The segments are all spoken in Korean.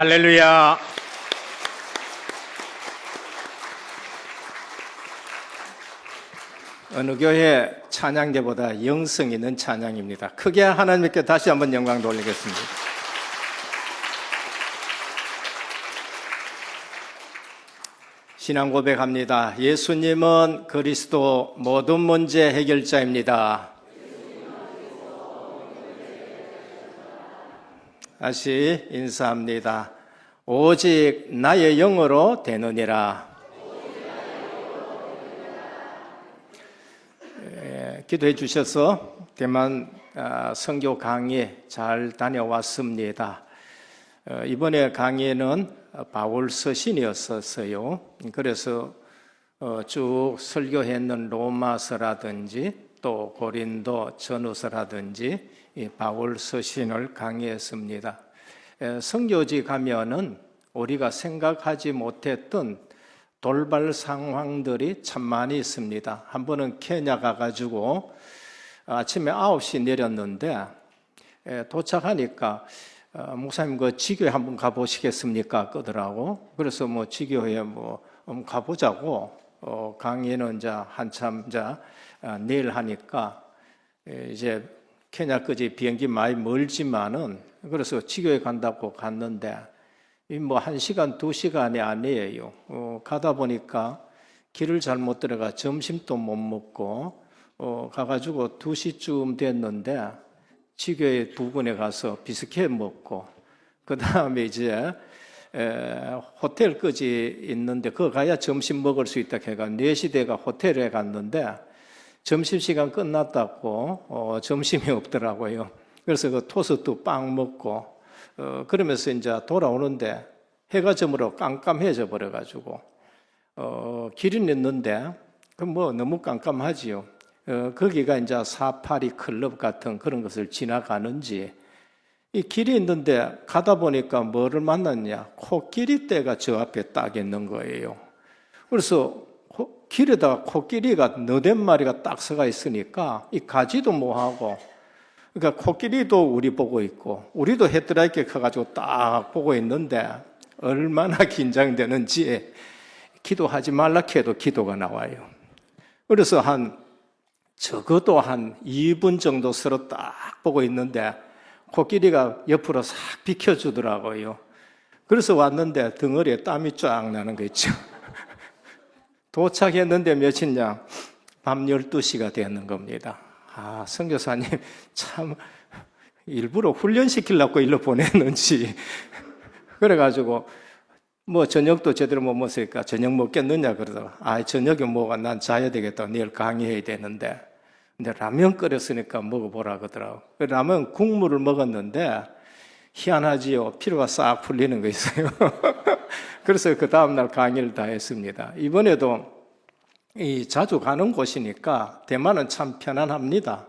할렐루야. 어느 교회 찬양대보다 영성 있는 찬양입니다. 크게 하나님께 다시 한번 영광 돌리겠습니다. 신앙 고백합니다. 예수님은 그리스도 모든 문제 해결자입니다. 다시 인사합니다. 오직 나의 영으로 되느니라. 기도해 주셔서 대만 선교 강의 잘 다녀왔습니다. 이번에 강의는 바울 서신이었었어요. 그래서 쭉 설교했는 로마서라든지 또 고린도 전후서라든지 이 바울 서신을 강의했습니다. 선교지 가면은 우리가 생각하지 못했던 돌발 상황들이 참 많이 있습니다. 한 번은 케냐 가가지고 아침에 9시 내렸는데 도착하니까 목사님 그 지교회 한번 가보시겠습니까? 그러더라고. 그래서 뭐 지교회에 가보자고 강의는 이제 한참 내일 하니까 이제 케냐까지 비행기 많이 멀지만은 그래서 지교회 간다고 갔는데 뭐 1시간, 2시간이 아니에요. 가다 보니까 길을 잘못 들어가 점심도 못 먹고 가가지고 2시쯤 됐는데 지교회 부근에 가서 비스켓 먹고 그 다음에 이제 호텔까지 있는데 그거 가야 점심 먹을 수 있다 해가 4시 대가 호텔에 갔는데 점심시간 끝났다고 점심이 없더라고요. 그래서 그 토스트 빵 먹고 그러면서 이제 돌아오는데 해가 저물어 깜깜해져 버려가지고 길은 있는데 그 뭐 너무 깜깜하지요. 거기가 이제 사파리 클럽 같은 그런 것을 지나가는지 이 길이 있는데 가다 보니까 뭐를 만났냐? 코끼리떼가 저 앞에 딱 있는 거예요. 그래서 길에다가 코끼리가 너댓 마리가 딱 서가 있으니까 이 가지도 뭐하고 그러니까 코끼리도 우리 보고 있고 우리도 헤드라이트 커가지고 딱 보고 있는데 얼마나 긴장되는지 기도하지 말라 해도 기도가 나와요. 그래서 적어도 한 2분 정도 서로 딱 보고 있는데 코끼리가 옆으로 싹 비켜주더라고요. 그래서 왔는데 덩어리에 땀이 쫙 나는 거 있죠. 도착했는데 몇이냐? 밤 12시가 되는 겁니다. 선교사님 참 일부러 훈련시키려고 일로 보냈는지 그래가지고 뭐 저녁도 제대로 못 먹으니까 저녁 먹겠느냐 그러더라. 저녁에 뭐가 난 자야 되겠다. 내일 강의해야 되는데 근데 라면 끓였으니까 먹어보라 그러더라고. 라면 국물을 먹었는데 희한하지요. 피로가 싹 풀리는 거 있어요. 그래서 그 다음날 강의를 다 했습니다. 이번에도 자주 가는 곳이니까 대만은 참 편안합니다.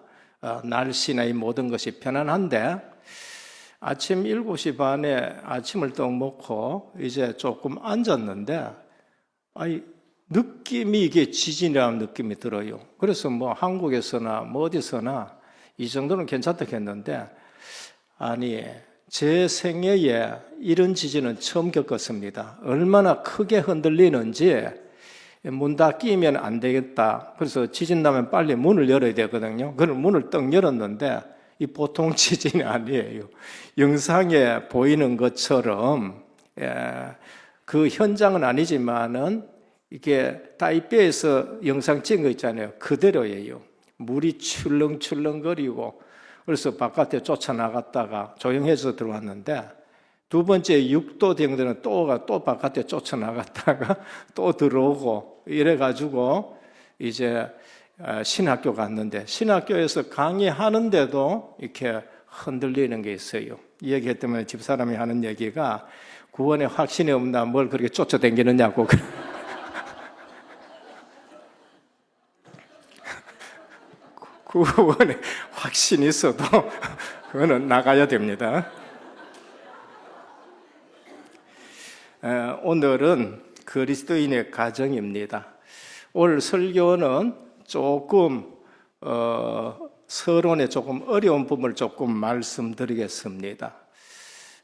날씨나 이 모든 것이 편안한데 아침 7시 반에 아침을 떡 먹고 이제 조금 앉았는데 느낌이 이게 지진이라는 느낌이 들어요. 그래서 뭐 한국에서나 뭐 어디서나 이 정도는 괜찮다 했는데 제 생애에 이런 지진은 처음 겪었습니다. 얼마나 크게 흔들리는지 문 닫기면 안 되겠다. 그래서 지진 나면 빨리 문을 열어야 되거든요. 그걸 문을 떡 열었는데 이 보통 지진이 아니에요. 영상에 보이는 것처럼 그 현장은 아니지만은 이게 타이베이에서 영상 찍은 거 있잖아요. 그대로예요. 물이 출렁출렁거리고 그래서 바깥에 쫓아나갔다가 조용해서 들어왔는데 두 번째 6도 정도는 또 바깥에 쫓아나갔다가 또 들어오고 이래가지고 이제 신학교 갔는데 신학교에서 강의하는데도 이렇게 흔들리는 게 있어요. 이 얘기 때문에 집사람이 하는 얘기가 구원에 확신이 없나 뭘 그렇게 쫓아다니느냐고. 구원에 확신이 있어도 그거는 나가야 됩니다. 오늘은 그리스도인의 가정입니다. 오늘 설교는 조금 서론에 조금 어려운 부분을 조금 말씀드리겠습니다.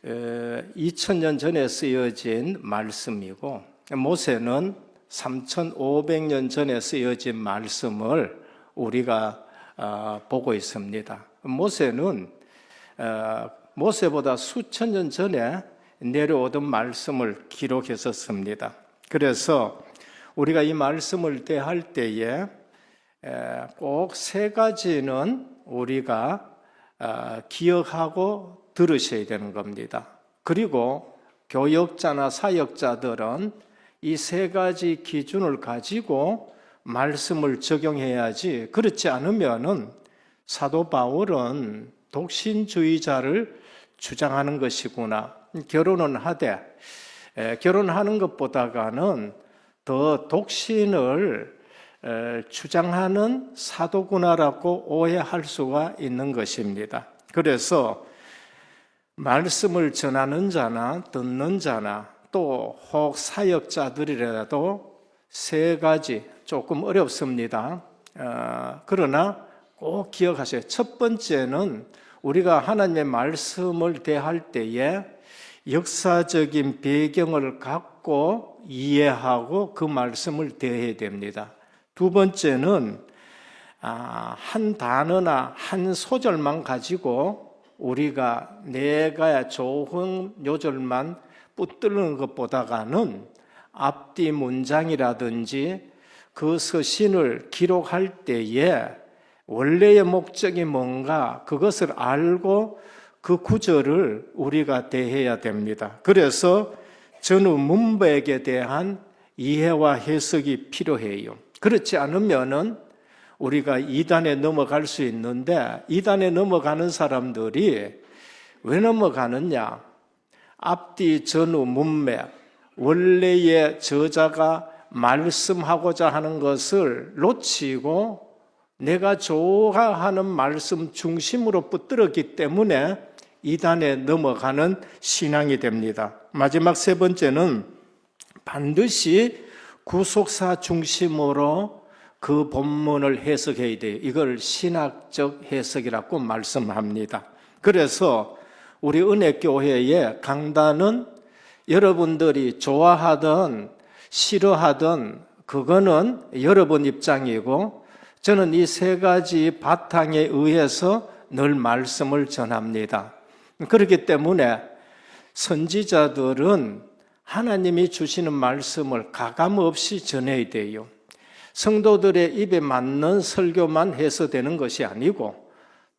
2000년 전에 쓰여진 말씀이고 모세는 3500년 전에 쓰여진 말씀을 우리가 보고 있습니다. 모세는 모세보다 수천 년 전에 내려오던 말씀을 기록했었습니다. 그래서 우리가 이 말씀을 대할 때에 꼭 세 가지는 우리가 기억하고 들으셔야 되는 겁니다. 그리고 교역자나 사역자들은 이 세 가지 기준을 가지고 말씀을 적용해야지, 그렇지 않으면은 사도 바울은 독신주의자를 주장하는 것이구나, 결혼은 하되 결혼하는 것보다는 더 독신을 주장하는 사도구나라고 오해할 수가 있는 것입니다. 그래서 말씀을 전하는 자나 듣는 자나 또 혹 사역자들이라도 세 가지 조금 어렵습니다. 그러나 꼭 기억하세요. 첫 번째는 우리가 하나님의 말씀을 대할 때에 역사적인 배경을 갖고 이해하고 그 말씀을 대해야 됩니다. 두 번째는 한 단어나 한 소절만 가지고 우리가 내가 좋은 요절만 붙들는 것보다는 앞뒤 문장이라든지 그 서신을 기록할 때에 원래의 목적이 뭔가 그것을 알고 그 구절을 우리가 대해야 됩니다. 그래서 전후 문맥에 대한 이해와 해석이 필요해요. 그렇지 않으면은 우리가 이단에 넘어갈 수 있는데, 이단에 넘어가는 사람들이 왜 넘어가느냐? 앞뒤 전후 문맥, 원래의 저자가 말씀하고자 하는 것을 놓치고 내가 좋아하는 말씀 중심으로 붙들었기 때문에 이단에 넘어가는 신앙이 됩니다. 마지막 세 번째는 반드시 구속사 중심으로 그 본문을 해석해야 돼요. 이걸 신학적 해석이라고 말씀합니다. 그래서 우리 은혜교회의 강단은 여러분들이 좋아하든 싫어하든 그거는 여러분 입장이고, 저는 이 세 가지 바탕에 의해서 늘 말씀을 전합니다. 그렇기 때문에 선지자들은 하나님이 주시는 말씀을 가감없이 전해야 돼요. 성도들의 입에 맞는 설교만 해서 되는 것이 아니고,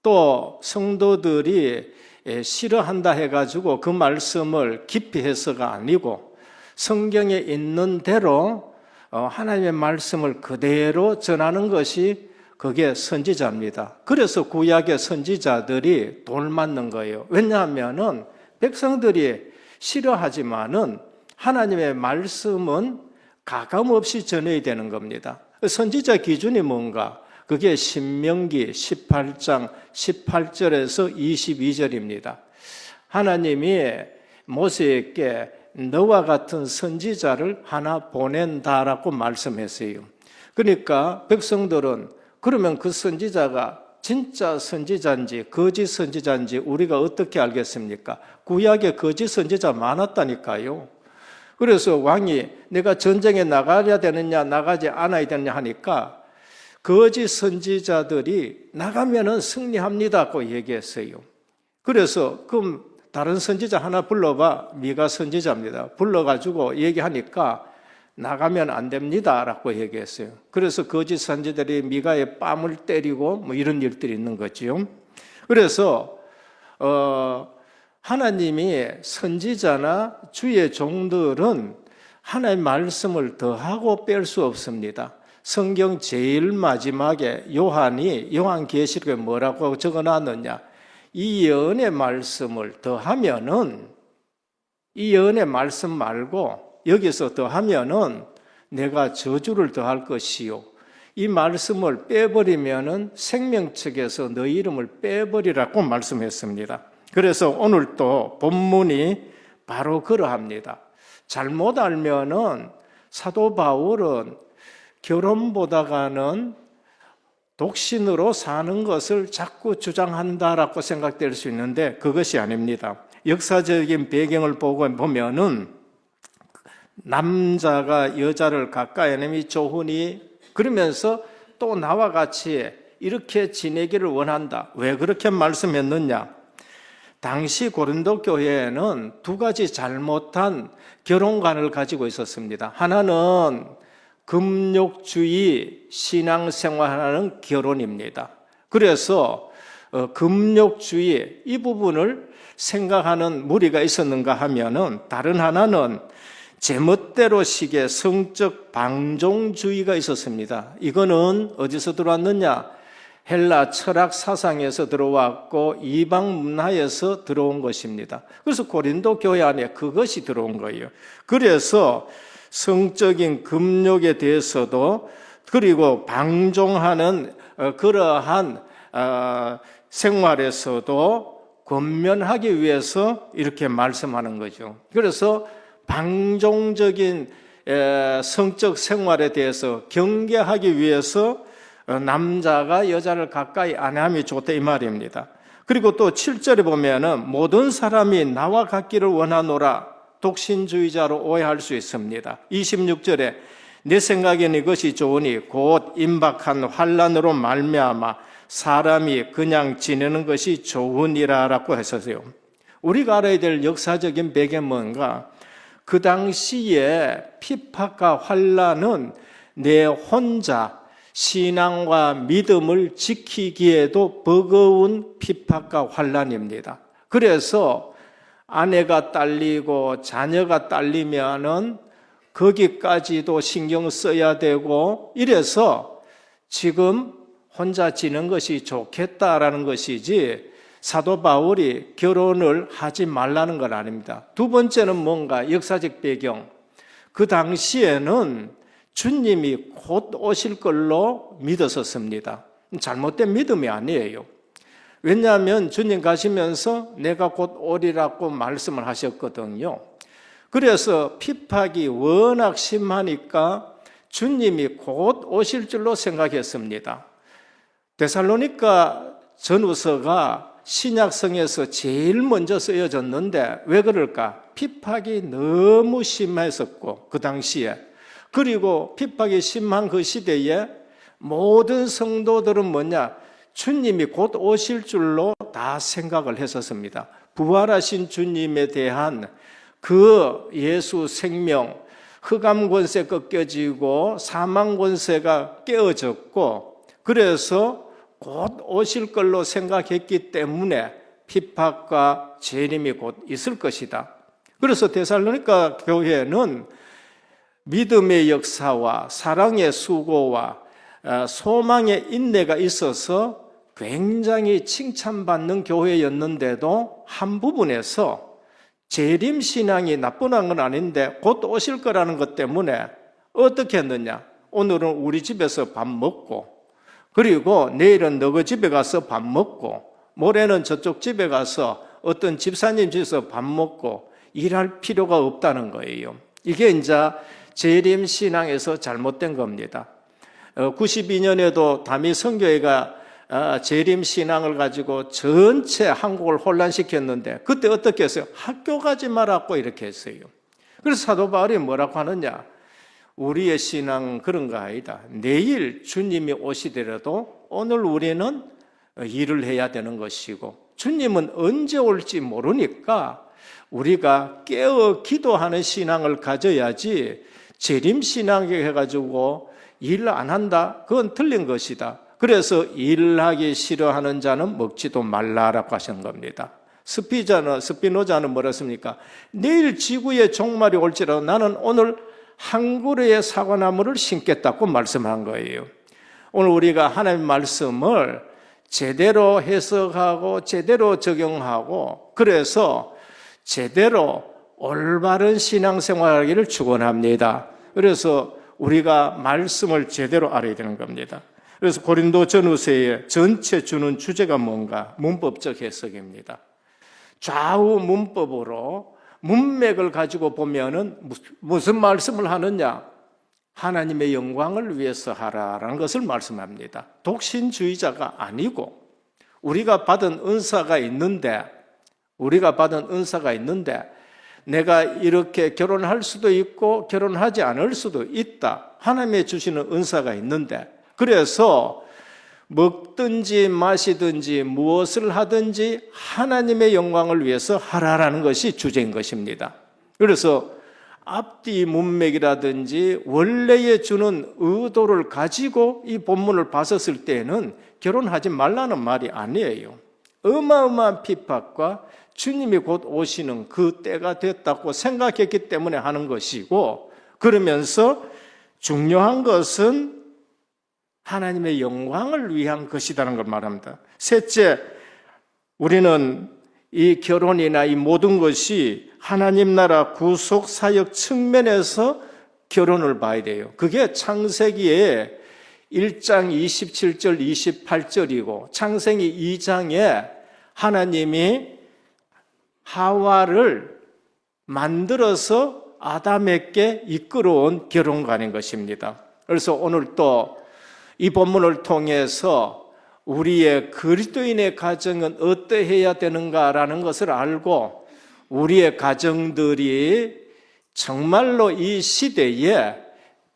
또 성도들이 싫어한다 해가지고 그 말씀을 깊이 해서가 아니고 성경에 있는 대로 하나님의 말씀을 그대로 전하는 것이 그게 선지자입니다. 그래서 구약의 선지자들이 돌 맞는 거예요. 왜냐하면은 백성들이 싫어하지만은 하나님의 말씀은 가감없이 전해야 되는 겁니다. 선지자 기준이 뭔가? 그게 신명기 18장 18절에서 22절입니다. 하나님이 모세에게 너와 같은 선지자를 하나 보낸다라고 말씀했어요. 그러니까 백성들은 그러면 그 선지자가 진짜 선지자인지 거짓 선지자인지 우리가 어떻게 알겠습니까? 구약에 거짓 선지자 많았다니까요. 그래서 왕이 내가 전쟁에 나가야 되느냐 나가지 않아야 되느냐 하니까 거짓 선지자들이 나가면은 승리합니다고 얘기했어요. 그래서 그럼 다른 선지자 하나 불러봐. 미가 선지자입니다. 불러가지고 얘기하니까 나가면 안 됩니다라고 얘기했어요. 그래서 거짓 선지자들이 미가의 뺨을 때리고 뭐 이런 일들이 있는 거죠. 그래서 하나님이 선지자나 주의 종들은 하나님의 말씀을 더하고 뺄 수 없습니다. 성경 제일 마지막에 요한계시록에 뭐라고 적어놨느냐? 이 예언의 말씀을 더하면은, 이 예언의 말씀 말고 여기서 더하면은 내가 저주를 더할 것이요, 이 말씀을 빼버리면은 생명책에서 너희 이름을 빼버리라고 말씀했습니다. 그래서 오늘 또 본문이 바로 그러합니다. 잘못 알면은 사도 바울은 결혼보다가는 독신으로 사는 것을 자꾸 주장한다라고 생각될 수 있는데 그것이 아닙니다. 역사적인 배경을 보면은 남자가 여자를 가까이 하는 좋으니 그러면서 또 나와 같이 이렇게 지내기를 원한다. 왜 그렇게 말씀했느냐? 당시 고린도 교회에는 두 가지 잘못한 결혼관을 가지고 있었습니다. 하나는 금욕주의 신앙생활하는 결혼입니다. 그래서 금욕주의 이 부분을 생각하는 무리가 있었는가 하면은 다른 하나는 제멋대로 식의 성적 방종주의가 있었습니다. 이거는 어디서 들어왔느냐? 헬라 철학 사상에서 들어왔고 이방 문화에서 들어온 것입니다. 그래서 고린도 교회 안에 그것이 들어온 거예요. 그래서 성적인 금욕에 대해서도 그리고 방종하는 그러한 생활에서도 권면하기 위해서 이렇게 말씀하는 거죠. 그래서 방종적인 성적 생활에 대해서 경계하기 위해서 남자가 여자를 가까이 안 함이 좋다 이 말입니다. 그리고 또 7절에 보면은 모든 사람이 나와 같기를 원하노라 독신주의자로 오해할 수 있습니다. 26절에 내 생각에는 이것이 좋으니 곧 임박한 환난으로 말미암아 사람이 그냥 지내는 것이 좋으니라라고 했었어요. 우리가 알아야 될 역사적인 배경은 뭔가? 그 당시에 핍박과 환난은 내 혼자 신앙과 믿음을 지키기에도 버거운 핍박과 환난입니다. 그래서 아내가 딸리고 자녀가 딸리면은 거기까지도 신경 써야 되고 이래서 지금 혼자 지는 것이 좋겠다라는 것이지 사도 바울이 결혼을 하지 말라는 건 아닙니다. 두 번째는 뭔가 역사적 배경. 그 당시에는 주님이 곧 오실 걸로 믿었었습니다. 잘못된 믿음이 아니에요. 왜냐하면 주님 가시면서 내가 곧 오리라고 말씀을 하셨거든요. 그래서 핍박이 워낙 심하니까 주님이 곧 오실 줄로 생각했습니다. 데살로니가 전후서가 신약성에서 제일 먼저 쓰여졌는데 왜 그럴까? 핍박이 너무 심했었고 그 당시에 그리고 핍박이 심한 그 시대에 모든 성도들은 뭐냐? 주님이 곧 오실 줄로 다 생각을 했었습니다. 부활하신 주님에 대한 그 예수 생명, 흑암 권세 꺾여지고 사망 권세가 깨어졌고 그래서 곧 오실 걸로 생각했기 때문에 핍박과 재림이 곧 있을 것이다. 그래서 데살로니가 교회는 믿음의 역사와 사랑의 수고와 소망의 인내가 있어서 굉장히 칭찬받는 교회였는데도 한 부분에서 재림신앙이 나쁘다는 건 아닌데 곧 오실 거라는 것 때문에 어떻게 했느냐? 오늘은 우리 집에서 밥 먹고 그리고 내일은 너희 집에 가서 밥 먹고 모레는 저쪽 집에 가서 어떤 집사님 집에서 밥 먹고 일할 필요가 없다는 거예요. 이게 이제 재림신앙에서 잘못된 겁니다. 92년에도 담임 선교회가 재림신앙을 가지고 전체 한국을 혼란시켰는데 그때 어떻게 했어요? 학교 가지 말라고 이렇게 했어요. 그래서 사도 바울이 뭐라고 하느냐? 우리의 신앙은 그런 거 아니다. 내일 주님이 오시더라도 오늘 우리는 일을 해야 되는 것이고 주님은 언제 올지 모르니까 우리가 깨어 기도하는 신앙을 가져야지 재림신앙이 해가지고 일 안 한다? 그건 틀린 것이다. 그래서 일하기 싫어하는 자는 먹지도 말라라고 하신 겁니다. 스피노자는 뭐라 했습니까? 내일 지구의 종말이 올지라도 나는 오늘 한 그루의 사과나무를 심겠다고 말씀한 거예요. 오늘 우리가 하나님의 말씀을 제대로 해석하고 제대로 적용하고 그래서 제대로 올바른 신앙생활하기를 축원합니다. 그래서 우리가 말씀을 제대로 알아야 되는 겁니다. 그래서 고린도 전후서의 전체 주는 주제가 뭔가? 문법적 해석입니다. 좌우 문법으로 문맥을 가지고 보면은 무슨 말씀을 하느냐? 하나님의 영광을 위해서 하라라는 것을 말씀합니다. 독신주의자가 아니고 우리가 받은 은사가 있는데 우리가 받은 은사가 있는데 내가 이렇게 결혼할 수도 있고 결혼하지 않을 수도 있다. 하나님이 주시는 은사가 있는데 그래서 먹든지 마시든지 무엇을 하든지 하나님의 영광을 위해서 하라라는 것이 주제인 것입니다. 그래서 앞뒤 문맥이라든지 원래에 주는 의도를 가지고 이 본문을 봤었을 때에는 결혼하지 말라는 말이 아니에요. 어마어마한 핍박과 주님이 곧 오시는 그 때가 됐다고 생각했기 때문에 하는 것이고, 그러면서 중요한 것은 하나님의 영광을 위한 것이라는 걸 말합니다. 셋째, 우리는 이 결혼이나 이 모든 것이 하나님 나라 구속 사역 측면에서 결혼을 봐야 돼요. 그게 창세기에 1장 27절 28절이고 창세기 2장에 하나님이 하와를 만들어서 아담에게 이끌어온 결혼관인 것입니다. 그래서 오늘 또 이 본문을 통해서 우리의 그리스도인의 가정은 어떠해야 되는가라는 것을 알고 우리의 가정들이 정말로 이 시대에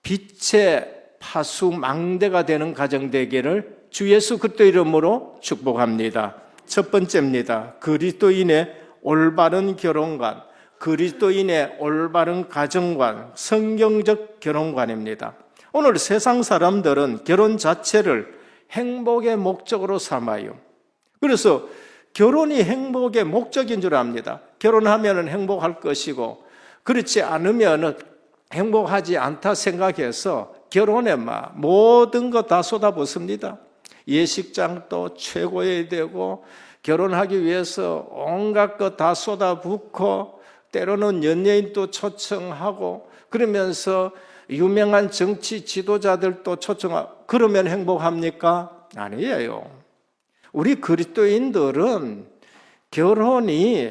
빛의 파수망대가 되는 가정 되기를 주 예수 그리스도 이름으로 축복합니다. 첫 번째입니다. 그리스도인의 올바른 결혼관, 그리스도인의 올바른 가정관, 성경적 결혼관입니다. 오늘 세상 사람들은 결혼 자체를 행복의 목적으로 삼아요. 그래서 결혼이 행복의 목적인 줄 압니다. 결혼하면 행복할 것이고 그렇지 않으면 행복하지 않다 생각해서 결혼에 모든 거 다 쏟아붓습니다. 예식장도 최고여야 되고 결혼하기 위해서 온갖 거 다 쏟아붓고 때로는 연예인도 초청하고 그러면서 유명한 정치 지도자들도 초청하고 그러면 행복합니까? 아니에요. 우리 그리스도인들은 결혼이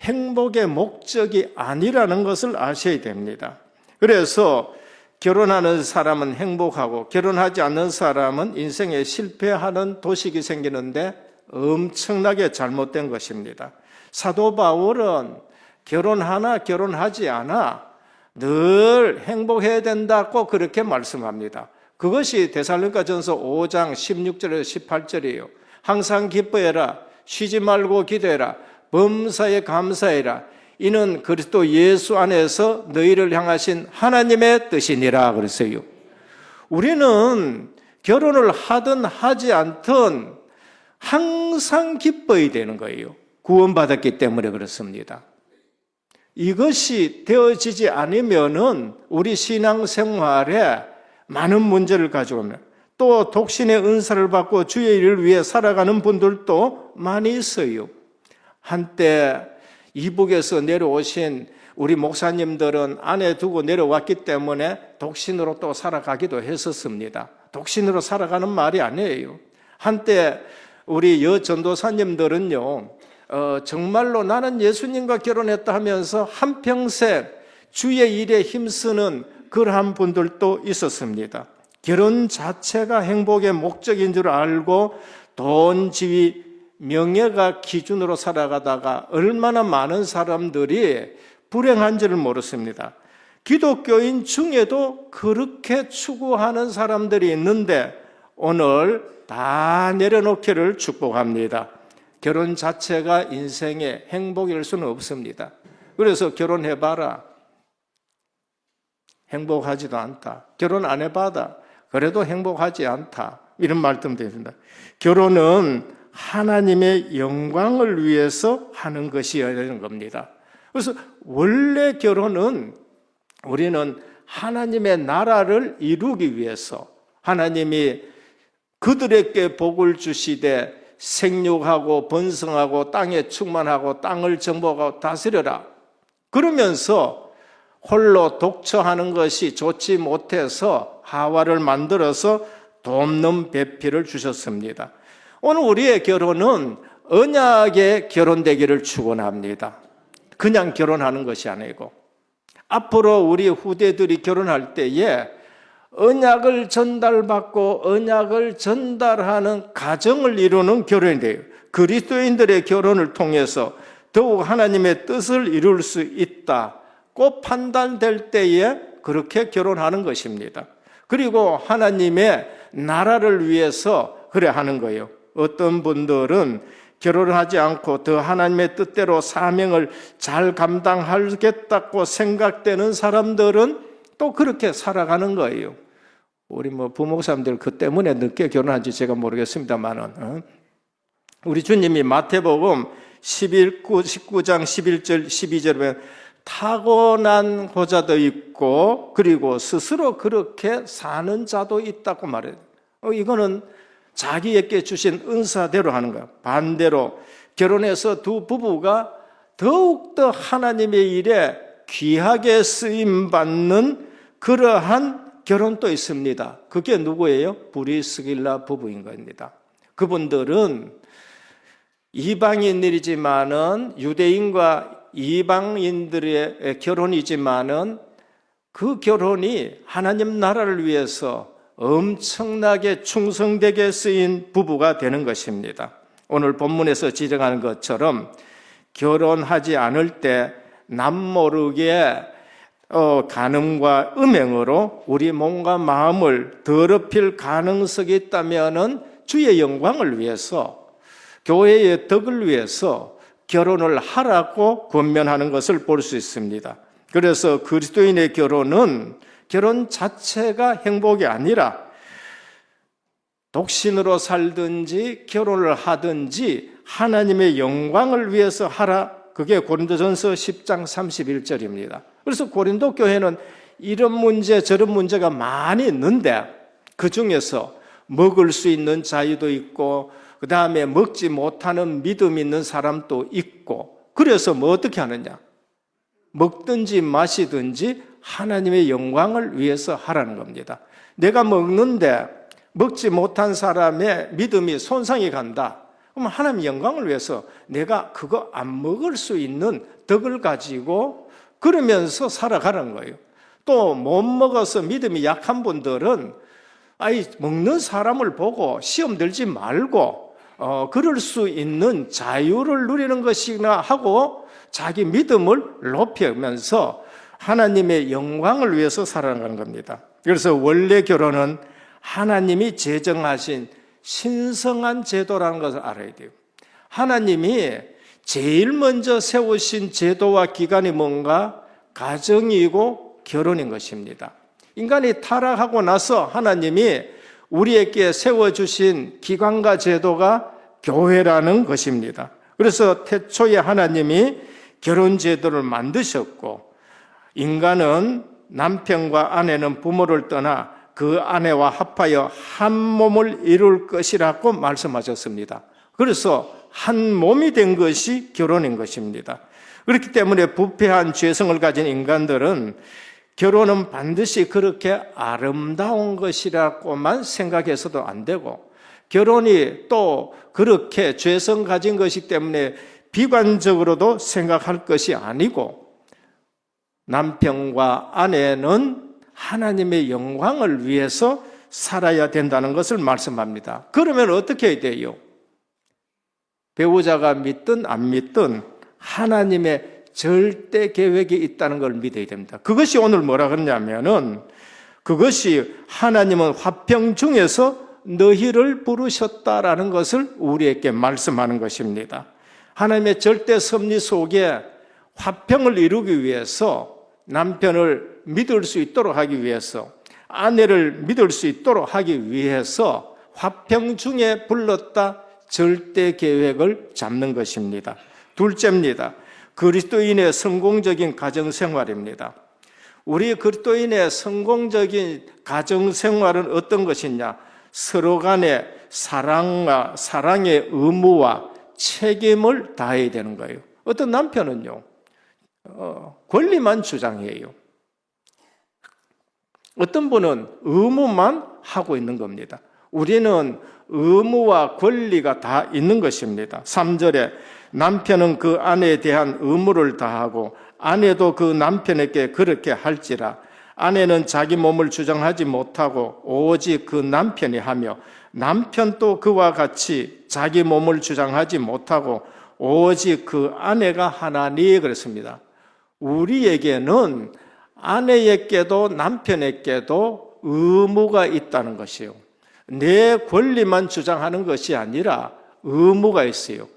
행복의 목적이 아니라는 것을 아셔야 됩니다. 그래서 결혼하는 사람은 행복하고 결혼하지 않는 사람은 인생에 실패하는 도식이 생기는데 엄청나게 잘못된 것입니다. 사도 바울은 결혼하나 결혼하지 않아 늘 행복해야 된다고 그렇게 말씀합니다. 그것이 데살로니가전서 5장 16절에서 18절이에요. 항상 기뻐해라. 쉬지 말고 기도해라. 범사에 감사해라. 이는 그리스도 예수 안에서 너희를 향하신 하나님의 뜻이니라 그랬어요. 우리는 결혼을 하든 하지 않든 항상 기뻐야 되는 거예요. 구원받았기 때문에 그렇습니다. 이것이 되어지지 않으면은 우리 신앙생활에 많은 문제를 가지고 옵니다. 또 독신의 은사를 받고 주의 일을 위해 살아가는 분들도 많이 있어요. 한때 이북에서 내려오신 우리 목사님들은 아내 두고 내려왔기 때문에 독신으로 또 살아가기도 했었습니다. 독신으로 살아가는 말이 아니에요. 한때 우리 여전도사님들은요, 정말로 나는 예수님과 결혼했다 하면서 한평생 주의 일에 힘쓰는 그러한 분들도 있었습니다. 결혼 자체가 행복의 목적인 줄 알고 돈, 지위, 명예가 기준으로 살아가다가 얼마나 많은 사람들이 불행한지를 모르습니다. 기독교인 중에도 그렇게 추구하는 사람들이 있는데 오늘 다 내려놓기를 축복합니다. 결혼 자체가 인생의 행복일 수는 없습니다. 그래서 결혼해봐라. 행복하지도 않다. 결혼 안 해봐라. 그래도 행복하지 않다. 이런 말씀도 드립니다. 결혼은 하나님의 영광을 위해서 하는 것이어야 되는 겁니다. 그래서 원래 결혼은 우리는 하나님의 나라를 이루기 위해서 하나님이 그들에게 복을 주시되 생육하고 번성하고 땅에 충만하고 땅을 정복하고 다스려라. 그러면서 홀로 독처하는 것이 좋지 못해서 하와를 만들어서 돕는 배필을 주셨습니다. 오늘 우리의 결혼은 언약의 결혼되기를 축원합니다. 그냥 결혼하는 것이 아니고 앞으로 우리 후대들이 결혼할 때에 언약을 전달받고 언약을 전달하는 가정을 이루는 결혼이 돼요. 그리스도인들의 결혼을 통해서 더욱 하나님의 뜻을 이룰 수 있다고 판단될 때에 그렇게 결혼하는 것입니다. 그리고 하나님의 나라를 위해서 그래 하는 거예요. 어떤 분들은 결혼을 하지 않고 더 하나님의 뜻대로 사명을 잘 감당하겠다고 생각되는 사람들은 또 그렇게 살아가는 거예요. 우리 부목사님들 그 때문에 늦게 결혼한지 제가 모르겠습니다만은 우리 주님이 마태복음 19장 11절 12절에 보면 타고난 호자도 있고 그리고 스스로 그렇게 사는 자도 있다고 말해요. 이거는 자기에게 주신 은사대로 하는 거야. 반대로 결혼해서 두 부부가 더욱더 하나님의 일에 귀하게 쓰임받는 그러한 결혼도 있습니다. 그게 누구예요? 브리스길라 부부인 겁니다. 그분들은 이방인들이지만은 유대인과 이방인들의 결혼이지만은 그 결혼이 하나님 나라를 위해서 엄청나게 충성되게 쓰인 부부가 되는 것입니다. 오늘 본문에서 지적하는 것처럼 결혼하지 않을 때 남모르게 간음과 음행으로 우리 몸과 마음을 더럽힐 가능성이 있다면은 주의 영광을 위해서 교회의 덕을 위해서 결혼을 하라고 권면하는 것을 볼 수 있습니다. 그래서 그리스도인의 결혼은 결혼 자체가 행복이 아니라 독신으로 살든지 결혼을 하든지 하나님의 영광을 위해서 하라. 그게 고린도전서 10장 31절입니다. 그래서 고린도 교회는 이런 문제 저런 문제가 많이 있는데 그 중에서 먹을 수 있는 자유도 있고 그 다음에 먹지 못하는 믿음 있는 사람도 있고 그래서 어떻게 하느냐? 먹든지 마시든지 하나님의 영광을 위해서 하라는 겁니다. 내가 먹는데 먹지 못한 사람의 믿음이 손상이 간다. 그럼 하나님의 영광을 위해서 내가 그거 안 먹을 수 있는 덕을 가지고 그러면서 살아가는 거예요. 또 못 먹어서 믿음이 약한 분들은 먹는 사람을 보고 시험 들지 말고 그럴 수 있는 자유를 누리는 것이나 하고 자기 믿음을 높이면서 하나님의 영광을 위해서 살아가는 겁니다. 그래서 원래 결혼은 하나님이 제정하신 신성한 제도라는 것을 알아야 돼요. 하나님이 제일 먼저 세우신 제도와 기간이 뭔가? 가정이고 결혼인 것입니다. 인간이 타락하고 나서 하나님이 우리에게 세워주신 기관과 제도가 교회라는 것입니다. 그래서 태초에 하나님이 결혼 제도를 만드셨고 인간은 남편과 아내는 부모를 떠나 그 아내와 합하여 한 몸을 이룰 것이라고 말씀하셨습니다. 그래서 한 몸이 된 것이 결혼인 것입니다. 그렇기 때문에 부패한 죄성을 가진 인간들은 결혼은 반드시 그렇게 아름다운 것이라고만 생각해서도 안 되고 결혼이 또 그렇게 죄성 가진 것이기 때문에 비관적으로도 생각할 것이 아니고 남편과 아내는 하나님의 영광을 위해서 살아야 된다는 것을 말씀합니다. 그러면 어떻게 해야 돼요? 배우자가 믿든 안 믿든 하나님의 절대 계획이 있다는 걸 믿어야 됩니다. 그것이 오늘 뭐라 그러냐면은 그것이 하나님은 화평 중에서 너희를 부르셨다라는 것을 우리에게 말씀하는 것입니다. 하나님의 절대 섭리 속에 화평을 이루기 위해서 남편을 믿을 수 있도록 하기 위해서 아내를 믿을 수 있도록 하기 위해서 화평 중에 불렀다 절대 계획을 잡는 것입니다. 둘째입니다. 그리스도인의 성공적인 가정생활입니다. 우리 그리스도인의 성공적인 가정생활은 어떤 것이냐? 서로 간의 사랑과 사랑의 의무와 책임을 다해야 되는 거예요. 어떤 남편은요, 권리만 주장해요. 어떤 분은 의무만 하고 있는 겁니다. 우리는 의무와 권리가 다 있는 것입니다. 3절에 남편은 그 아내에 대한 의무를 다하고 아내도 그 남편에게 그렇게 할지라. 아내는 자기 몸을 주장하지 못하고 오직 그 남편이 하며 남편도 그와 같이 자기 몸을 주장하지 못하고 오직 그 아내가 하나니 그랬습니다. 우리에게는 아내에게도 남편에게도 의무가 있다는 것이요. 내 권리만 주장하는 것이 아니라 의무가 있어요.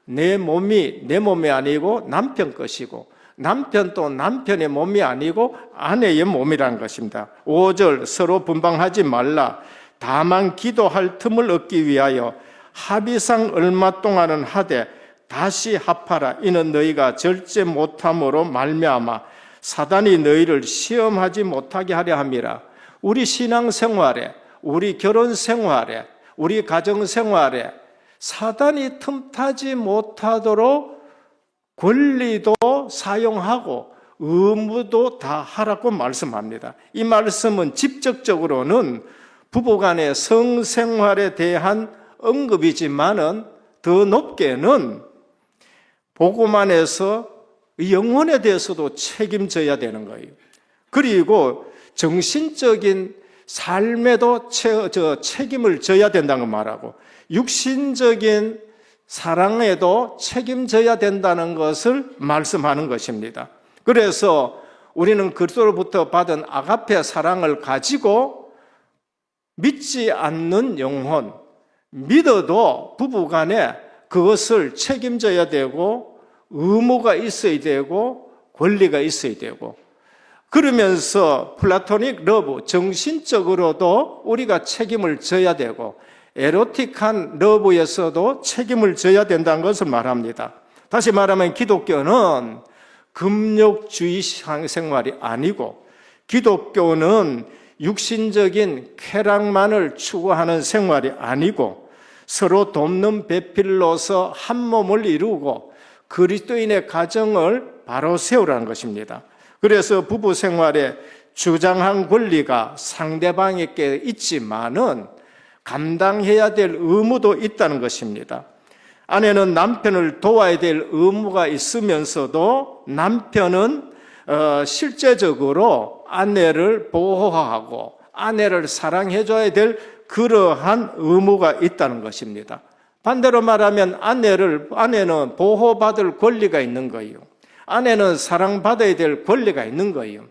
내 몸이 내 몸이 아니고 남편 것이고 남편도 남편의 몸이 아니고 아내의 몸이라는 것입니다. 5절 서로 분방하지 말라. 다만 기도할 틈을 얻기 위하여 합의상 얼마 동안은 하되 다시 합하라. 이는 너희가 절제 못함으로 말미암아 사단이 너희를 시험하지 못하게 하려 함이라. 우리 신앙생활에, 우리 결혼생활에, 우리 가정생활에 사단이 틈타지 못하도록 권리도 사용하고 의무도 다 하라고 말씀합니다. 이 말씀은 직접적으로는 부부간의 성생활에 대한 언급이지만은 더 높게는 복음 안에서 영혼에 대해서도 책임져야 되는 거예요. 그리고 정신적인 삶에도 책임을 져야 된다는 걸 말하고 육신적인 사랑에도 책임져야 된다는 것을 말씀하는 것입니다. 그래서 우리는 그리스도로부터 받은 아가페 사랑을 가지고 믿지 않는 영혼, 믿어도 부부간에 그것을 책임져야 되고 의무가 있어야 되고 권리가 있어야 되고 그러면서 플라토닉 러브, 정신적으로도 우리가 책임을 져야 되고 에로틱한 러브에서도 책임을 져야 된다는 것을 말합니다. 다시 말하면 기독교는 금욕주의 생활이 아니고 기독교는 육신적인 쾌락만을 추구하는 생활이 아니고 서로 돕는 배필로서 한 몸을 이루고 그리스도인의 가정을 바로 세우라는 것입니다. 그래서 부부 생활에 주장한 권리가 상대방에게 있지만은 감당해야 될 의무도 있다는 것입니다. 아내는 남편을 도와야 될 의무가 있으면서도 남편은 실제적으로 아내를 보호하고 아내를 사랑해줘야 될 그러한 의무가 있다는 것입니다. 반대로 말하면 아내는 보호받을 권리가 있는 거예요. 아내는 사랑받아야 될 권리가 있는 거예요.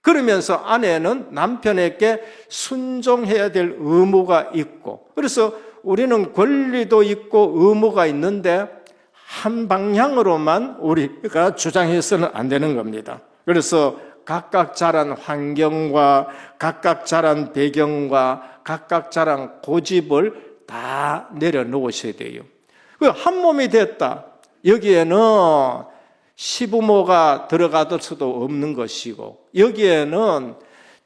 그러면서 아내는 남편에게 순종해야 될 의무가 있고, 그래서 우리는 권리도 있고 의무가 있는데 한 방향으로만 우리가 주장해서는 안 되는 겁니다. 그래서 각각 자란 환경과 각각 자란 배경과 각각 자란 고집을 다 내려놓으셔야 돼요. 한 몸이 됐다. 여기에는 시부모가 들어갈 수도 없는 것이고 여기에는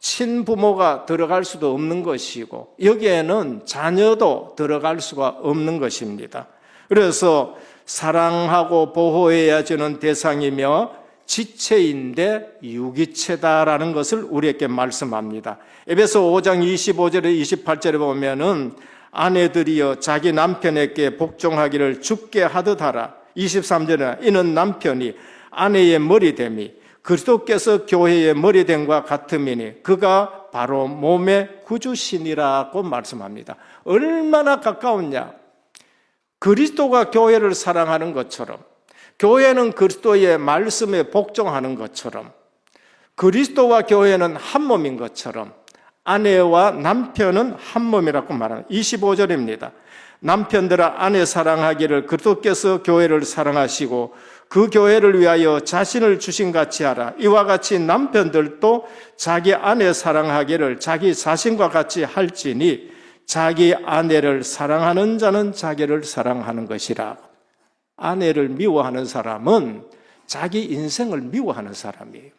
친부모가 들어갈 수도 없는 것이고 여기에는 자녀도 들어갈 수가 없는 것입니다. 그래서 사랑하고 보호해야 되는 대상이며 지체인데 유기체다라는 것을 우리에게 말씀합니다. 에베소 5장 25절에 28절에 보면은 아내들이여 자기 남편에게 복종하기를 주께 하듯 하라. 23절에 이는 남편이 아내의 머리됨이 그리스도께서 교회의 머리됨과 같음이니 그가 바로 몸의 구주신이라고 말씀합니다. 얼마나 가까웠냐. 그리스도가 교회를 사랑하는 것처럼 교회는 그리스도의 말씀에 복종하는 것처럼 그리스도와 교회는 한 몸인 것처럼 아내와 남편은 한 몸이라고 말하는 25절입니다. 남편들아 아내 사랑하기를 그리스도께서 교회를 사랑하시고 그 교회를 위하여 자신을 주신 같이 하라. 이와 같이 남편들도 자기 아내 사랑하기를 자기 자신과 같이 할지니 자기 아내를 사랑하는 자는 자기를 사랑하는 것이라. 아내를 미워하는 사람은 자기 인생을 미워하는 사람이에요.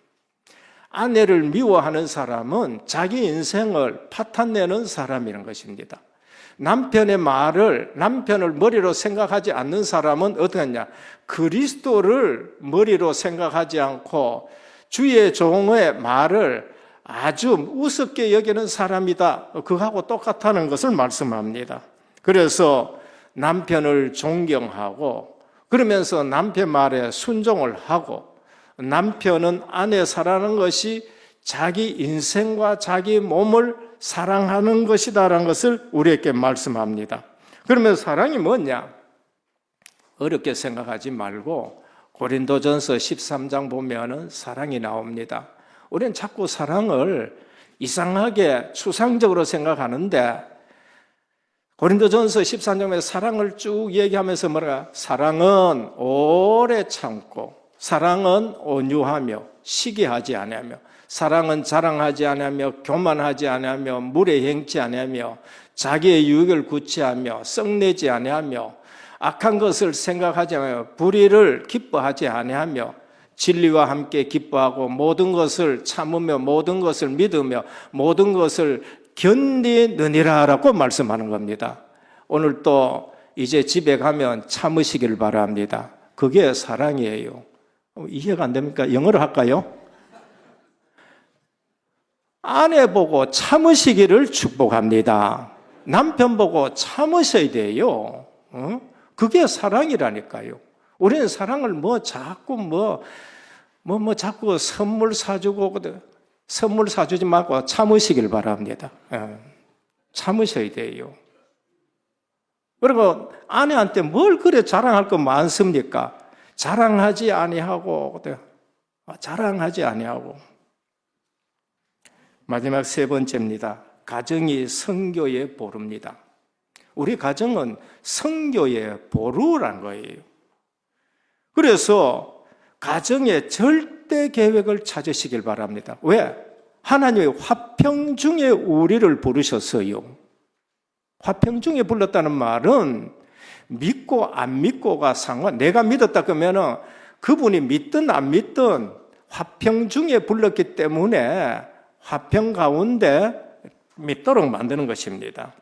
아내를 미워하는 사람은 자기 인생을 파탄내는 사람이라는 것입니다. 남편의 말을 남편을 머리로 생각하지 않는 사람은 어떻게 하냐? 그리스도를 머리로 생각하지 않고 주의 종의 말을 아주 우습게 여기는 사람이다. 그거하고 똑같다는 것을 말씀합니다. 그래서 남편을 존경하고 그러면서 남편 말에 순종을 하고 남편은 아내 사랑하는 것이 자기 인생과 자기 몸을 사랑하는 것이다라는 것을 우리에게 말씀합니다. 그러면 사랑이 뭐냐? 어렵게 생각하지 말고 고린도전서 13장 보면은 사랑이 나옵니다. 우리는 자꾸 사랑을 이상하게 추상적으로 생각하는데 고린도전서 13장에 사랑을 쭉 얘기하면서 뭐라? 사랑은 오래 참고 사랑은 온유하며 시기하지 아니하며 사랑은 자랑하지 아니하며 교만하지 아니하며 물에 행치 아니하며 자기의 유익을 구취하며 썩내지 아니하며 악한 것을 생각하지 아니하며 불의를 기뻐하지 아니하며 진리와 함께 기뻐하고 모든 것을 참으며 모든 것을 믿으며 모든 것을 견디느니라라고 말씀하는 겁니다. 오늘 또 이제 집에 가면 참으시길 바랍니다. 그게 사랑이에요. 이해가 안 됩니까? 영어로 할까요? 아내 보고 참으시기를 축복합니다. 남편 보고 참으셔야 돼요. 그게 사랑이라니까요. 우리는 사랑을 자꾸 자꾸 선물 사주지 말고 참으시길 바랍니다. 참으셔야 돼요. 그리고 아내한테 뭘 그래 자랑할 거 많습니까? 자랑하지 아니하고 마지막 세 번째입니다. 가정이 성교의 보루입니다. 우리 가정은 성교의 보루라는 거예요. 그래서 가정의 절대 계획을 찾으시길 바랍니다. 왜? 하나님의 화평 중에 우리를 부르셨어요. 화평 중에 불렀다는 말은 믿고 안 믿고가 내가 믿었다 그러면은 그분이 믿든 안 믿든 화평 중에 불렀기 때문에 화평 가운데 믿도록 만드는 것입니다.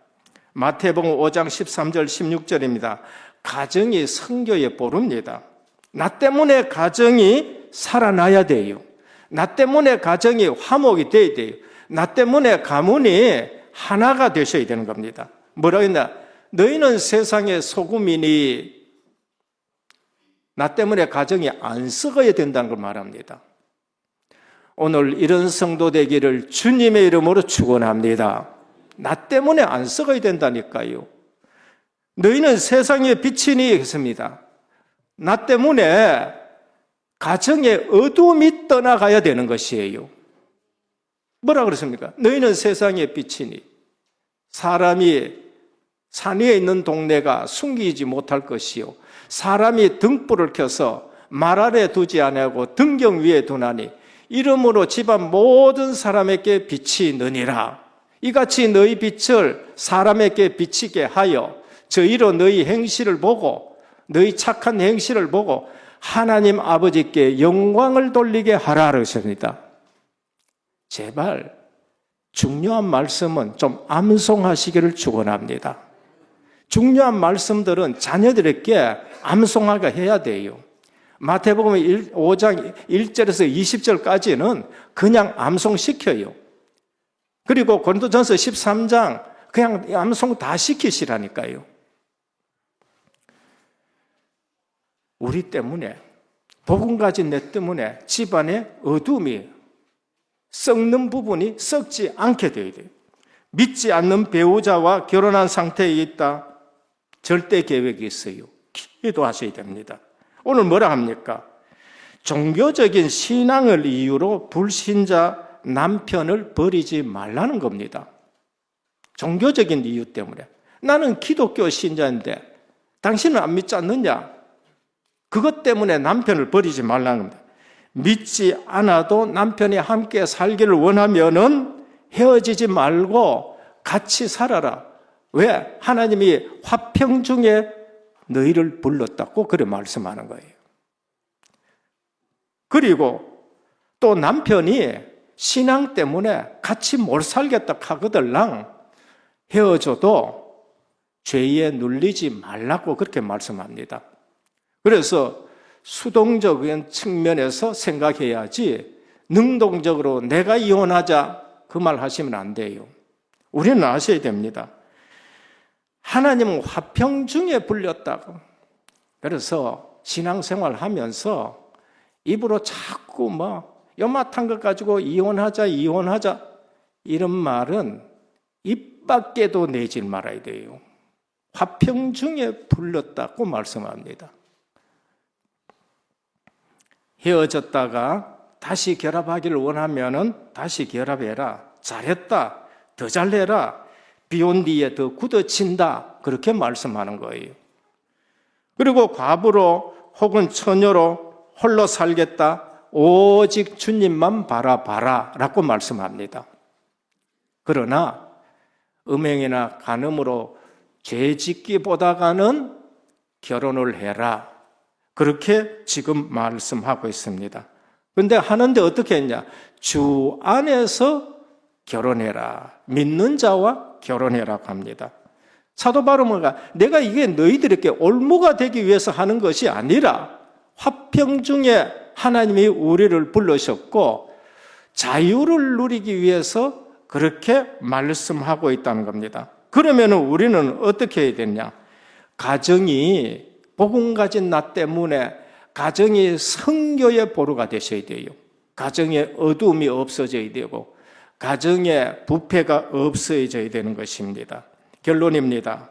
마태복음 5장 13절 16절입니다. 가정이 성교의 보루입니다. 나 때문에 가정이 살아나야 돼요. 나 때문에 가정이 화목이 돼야 돼요. 나 때문에 가문이 하나가 되셔야 되는 겁니다. 뭐라고 했나? 너희는 세상의 소금이니 나 때문에 가정이 안 썩어야 된다는 걸 말합니다. 오늘 이런 성도 되기를 주님의 이름으로 축원합니다. 나 때문에 안 썩어야 된다니까요. 너희는 세상의 빛이니 했습니다. 나 때문에 가정의 어둠이 떠나가야 되는 것이에요. 뭐라 그랬습니까? 너희는 세상의 빛이니 사람이 산 위에 있는 동네가 숨기지 못할 것이요 사람이 등불을 켜서 말 아래 두지 아니하고 등경 위에 두나니 이름으로 집안 모든 사람에게 빛이 느니라. 이같이 너희 빛을 사람에게 비치게 하여 저희로 너희 행실을 보고 너희 착한 행실을 보고 하나님 아버지께 영광을 돌리게 하라 그러십니다. 제발 중요한 말씀은 좀 암송하시기를 축원합니다. 중요한 말씀들은 자녀들에게 암송하게 해야 돼요. 마태복음 5장 1절에서 20절까지는 그냥 암송시켜요. 그리고 고린도전서 13장 그냥 암송 다 시키시라니까요. 우리 때문에 복음 가진 내 때문에 집안에 어둠이 썩는 부분이 썩지 않게 되어야 돼요. 믿지 않는 배우자와 결혼한 상태에 있다. 절대 계획이 있어요. 기도하셔야 됩니다. 오늘 뭐라 합니까? 종교적인 신앙을 이유로 불신자 남편을 버리지 말라는 겁니다. 종교적인 이유 때문에. 나는 기독교 신자인데 당신은 안 믿지 않느냐? 그것 때문에 남편을 버리지 말라는 겁니다. 믿지 않아도 남편이 함께 살기를 원하면은 헤어지지 말고 같이 살아라. 왜? 하나님이 화평 중에 너희를 불렀다고 그래 말씀하는 거예요. 그리고 또 남편이 신앙 때문에 같이 못 살겠다 하거들랑 헤어져도 죄에 눌리지 말라고 그렇게 말씀합니다. 그래서 수동적인 측면에서 생각해야지 능동적으로 내가 이혼하자 그 말 하시면 안 돼요. 우리는 아셔야 됩니다. 하나님은 화평 중에 불렸다고. 그래서 신앙생활 하면서 입으로 자꾸 요맛한 것 가지고 이혼하자 이런 말은 입 밖에도 내질 말아야 돼요. 화평 중에 불렸다고 말씀합니다. 헤어졌다가 다시 결합하기를 원하면은 다시 결합해라. 잘했다. 더 잘해라. 비온 뒤에 더 굳어진다. 그렇게 말씀하는 거예요. 그리고 과부로 혹은 처녀로 홀로 살겠다. 오직 주님만 바라봐라 라고 말씀합니다. 그러나 음행이나 간음으로 죄짓기보다가는 결혼을 해라. 그렇게 지금 말씀하고 있습니다. 그런데 하는데 어떻게 했냐? 주 안에서 결혼해라. 믿는 자와 결혼해라고 합니다. 사도 바울은 내가 이게 너희들에게 올무가 되기 위해서 하는 것이 아니라 화평 중에 하나님이 우리를 부르셨고 자유를 누리기 위해서 그렇게 말씀하고 있다는 겁니다. 그러면 우리는 어떻게 해야 되냐? 가정이 복음 가진 나 때문에 가정이 성교의 보루가 되셔야 돼요. 가정에 어두움이 없어져야 되고 가정에 부패가 없어져야 되는 것입니다. 결론입니다.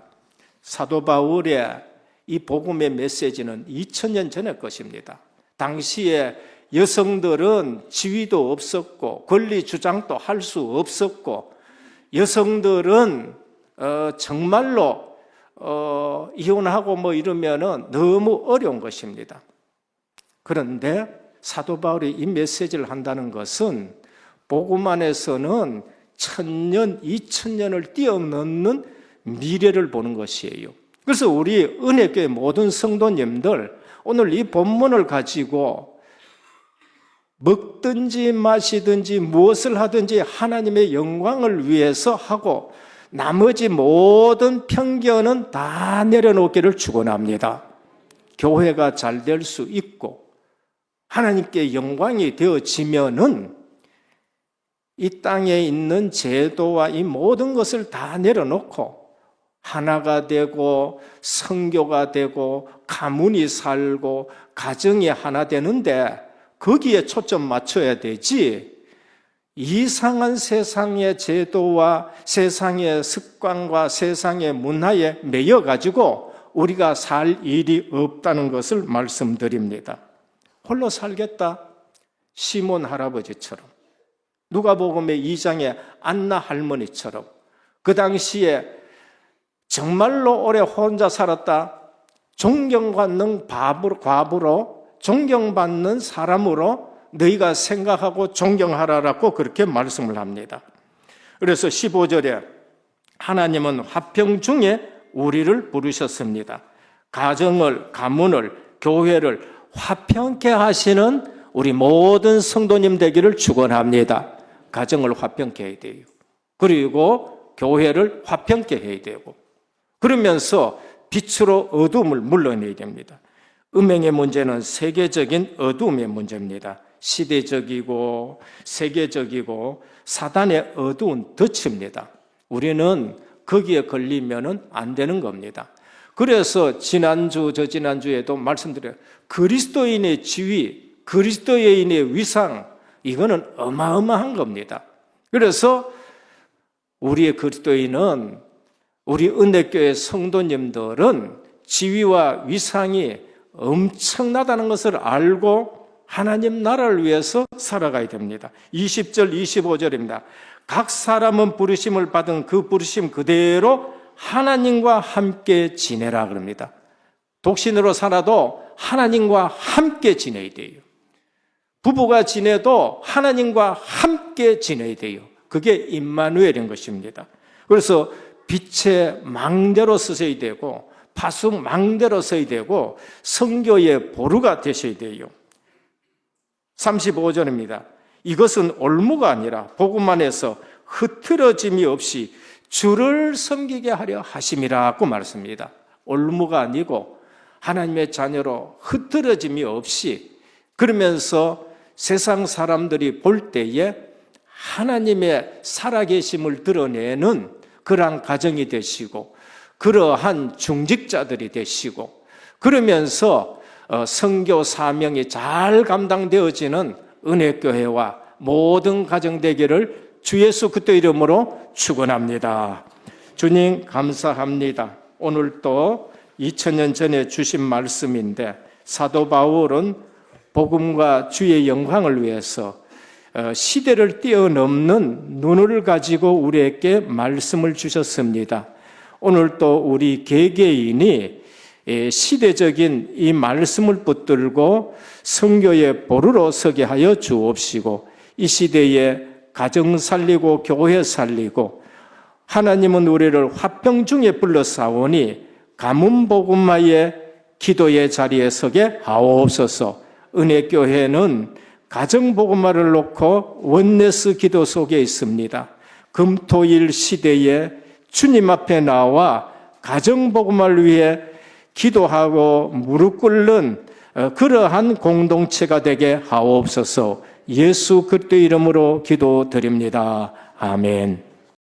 사도 바울의 이 복음의 메시지는 2000년 전의 것입니다. 당시에 여성들은 지위도 없었고 권리 주장도 할 수 없었고 여성들은 정말로 이혼하고 뭐 이러면은 너무 어려운 것입니다. 그런데 사도 바울이 이 메시지를 한다는 것은 복음 안에서는 1000년, 2000년을 뛰어넘는 미래를 보는 것이에요. 그래서 우리 은혜교회 모든 성도님들 오늘 이 본문을 가지고 먹든지 마시든지 무엇을 하든지 하나님의 영광을 위해서 하고 나머지 모든 편견은 다 내려놓기를 축원합니다. 교회가 잘 될 수 있고 하나님께 영광이 되어지면은 이 땅에 있는 제도와 이 모든 것을 다 내려놓고 하나가 되고 성교가 되고 가문이 살고 가정이 하나 되는데 거기에 초점 맞춰야 되지 이상한 세상의 제도와 세상의 습관과 세상의 문화에 매여가지고 우리가 살 일이 없다는 것을 말씀드립니다. 홀로 살겠다. 시몬 할아버지처럼 누가복음의 2장의 안나 할머니처럼 그 당시에 정말로 오래 혼자 살았다. 존경받는 과부로 존경받는 사람으로 너희가 생각하고 존경하라라고 그렇게 말씀을 합니다. 그래서 15절에 하나님은 화평 중에 우리를 부르셨습니다. 가정을, 가문을, 교회를 화평케 하시는 우리 모든 성도님 되기를 축원합니다. 가정을 화평케 해야 돼요. 그리고 교회를 화평케 해야 되고 그러면서 빛으로 어두움을 물러내야 됩니다. 음행의 문제는 세계적인 어두움의 문제입니다. 시대적이고 세계적이고 사단의 어두운 덫입니다. 우리는 거기에 걸리면 안 되는 겁니다. 그래서 지난주 저지난주에도 말씀드려요. 그리스도인의 지위, 그리스도인의 위상 이거는 어마어마한 겁니다. 그래서 우리의 그리스도인은 우리 은혜교회 성도님들은 지위와 위상이 엄청나다는 것을 알고 하나님 나라를 위해서 살아가야 됩니다. 20절 25절입니다. 각 사람은 부르심을 받은 그 부르심 그대로 하나님과 함께 지내라 그럽니다. 독신으로 살아도 하나님과 함께 지내야 돼요. 부부가 지내도 하나님과 함께 지내야 돼요. 그게 임마누엘인 것입니다. 그래서 빛의 망대로 서셔야 되고 파수 망대로 서야 되고 성교의 보루가 되셔야 돼요. 35절입니다. 이것은 올무가 아니라 복음 안에서 흐트러짐이 없이 주를 섬기게 하려 하심이라고 말씀합니다. 올무가 아니고 하나님의 자녀로 흐트러짐이 없이 그러면서 세상 사람들이 볼 때에 하나님의 살아계심을 드러내는 그러한 가정이 되시고 그러한 중직자들이 되시고 그러면서 선교 사명이 잘 감당되어지는 은혜교회와 모든 가정 되기를 주 예수 그리스도 이름으로 축원합니다. 주님 감사합니다. 오늘 또 2000년 전에 주신 말씀인데 사도 바울은 복음과 주의 영광을 위해서 시대를 뛰어넘는 눈을 가지고 우리에게 말씀을 주셨습니다. 오늘 또 우리 개개인이 시대적인 이 말씀을 붙들고 선교의 보루로 서게 하여 주옵시고, 이 시대에 가정 살리고 교회 살리고, 하나님은 우리를 화평 중에 불러싸오니 가문 복음화의 기도의 자리에 서게 하옵소서. 은혜교회는 가정 복음화를 놓고 원네스 기도 속에 있습니다. 금토일 시대에 주님 앞에 나와 가정 복음화를 위해 기도하고 무릎 꿇는 그러한 공동체가 되게 하옵소서. 예수 그리스도 이름으로 기도드립니다. 아멘.